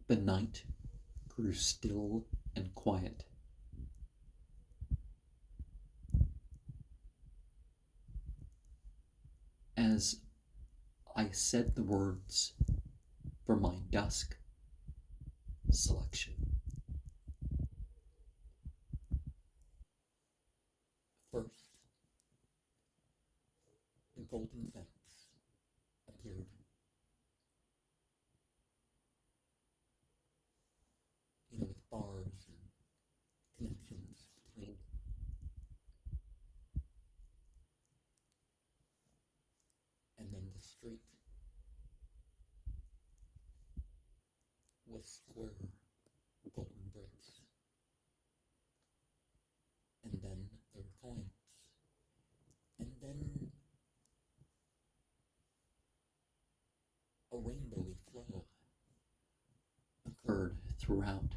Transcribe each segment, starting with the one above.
The night grew still and quiet. As I said the words for my dusk selection. First, the golden fence appeared. With bars and connections between. And then the street with square golden bricks. And then there were coins. And then a rainbowy flow occurred throughout.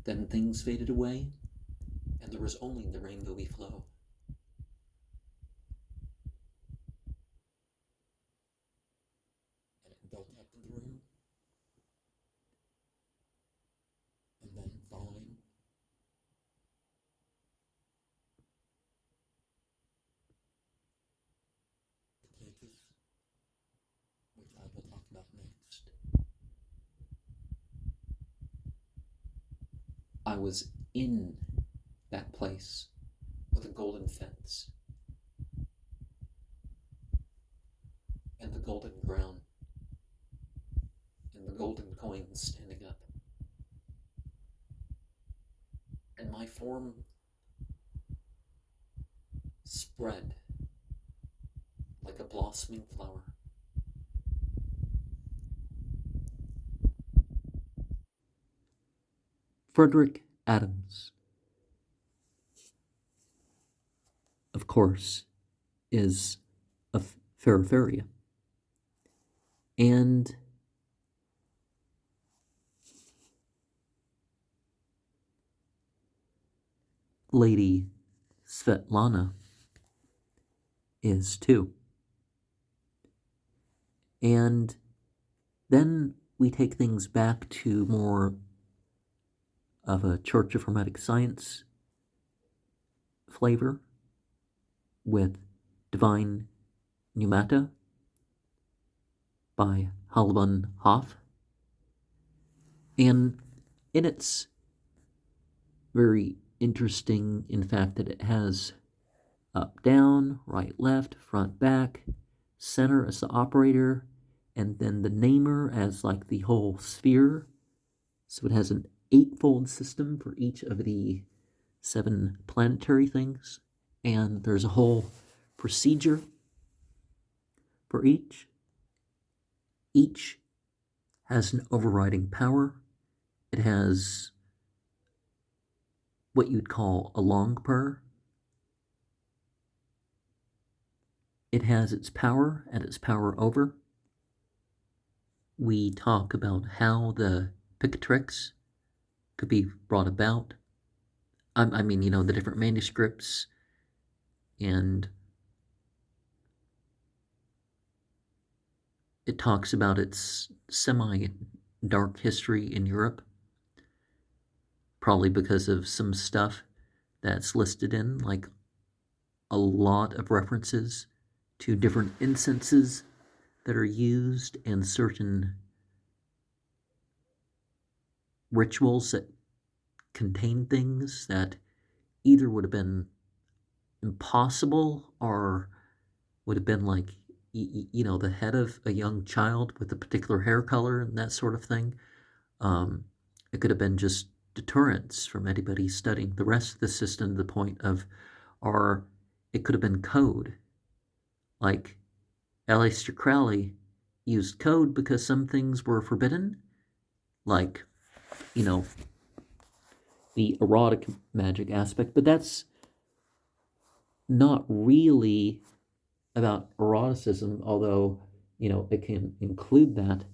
Then things faded away, and there was only the rainbowy flow. And it built up in the room, and then following the pages, which I will talk about next, I was in that place with a golden fence and the golden ground and the golden coins standing up. And my form spread like a blossoming flower. Frederick Adams, of course, is of Periferia. And Lady Svetlana is too. And then we take things back to more of a Church of Hermetic Science flavor with Divine Pneumata by Halban Hoff. And it's very interesting in fact that it has up, down, right, left, front, back, center as the operator, and then the namer as like the whole sphere. So it has an eightfold system for each of the 7 planetary things, and there's a whole procedure for each. Each has an overriding power. It has what you'd call a long purr. It has its power and its power over. We talk about how the Picatrix could be brought about. I mean, the different manuscripts and it talks about its semi-dark history in Europe, probably because of some stuff that's listed in, like a lot of references to different incenses that are used and certain rituals that contain things that either would have been impossible or would have been like, the head of a young child with a particular hair color and that sort of thing. It could have been just deterrence from anybody studying the rest of the system to the point of, or it could have been code. Like Aleister Crowley used code because some things were forbidden, like, the erotic magic aspect, but that's not really about eroticism, although, it can include that,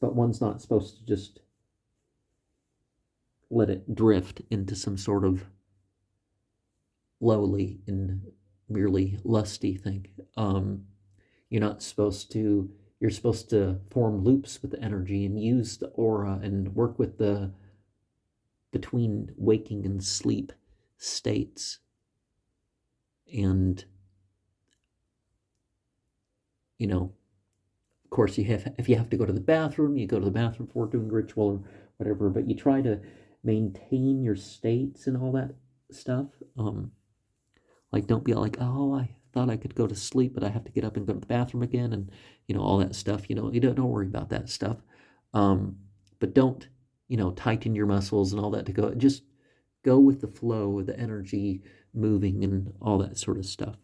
but one's not supposed to just let it drift into some sort of lowly and merely lusty thing. You're not supposed to You're supposed to form loops with the energy and use the aura and work with the between waking and sleep states. And, you know, of course, you have if you have to go to the bathroom, you go to the bathroom before doing ritual or whatever, but you try to maintain your states and all that stuff. Like, don't be like, oh, I thought I could go to sleep, but I have to get up and go to the bathroom again, and all that stuff. You don't worry about that stuff. Um, but don't tighten your muscles and all that to go. Just go with the flow of the energy moving and all that sort of stuff.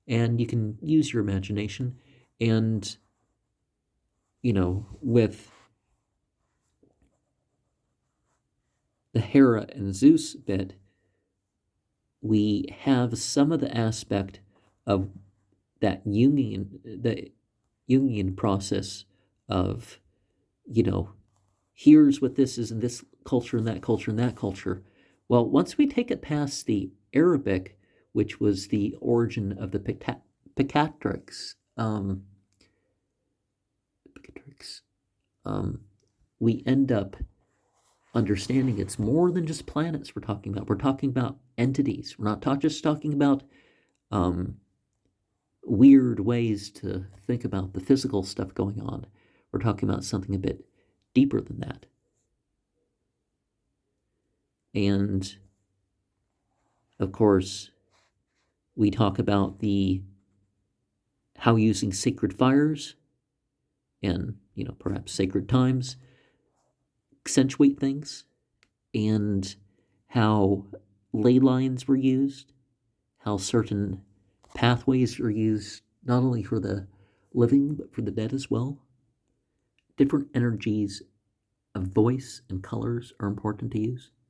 And you can use your imagination, and with the Hera and Zeus bit, we have some of the aspect of the Jungian process of, here's what this is in this culture and that culture and that culture. Well, once we take it past the Arabic, which was the origin of the Picatrix, we end up understanding it's more than just planets we're talking about. We're talking about entities. We're not just talking about um, weird ways to think about the physical stuff going on. We're talking about something a bit deeper than that. And of course, we talk about how using sacred fires and perhaps sacred times accentuate things, and how ley lines were used, how certain pathways are used not only for the living but for the dead as well. Different energies of voice and colors are important to use.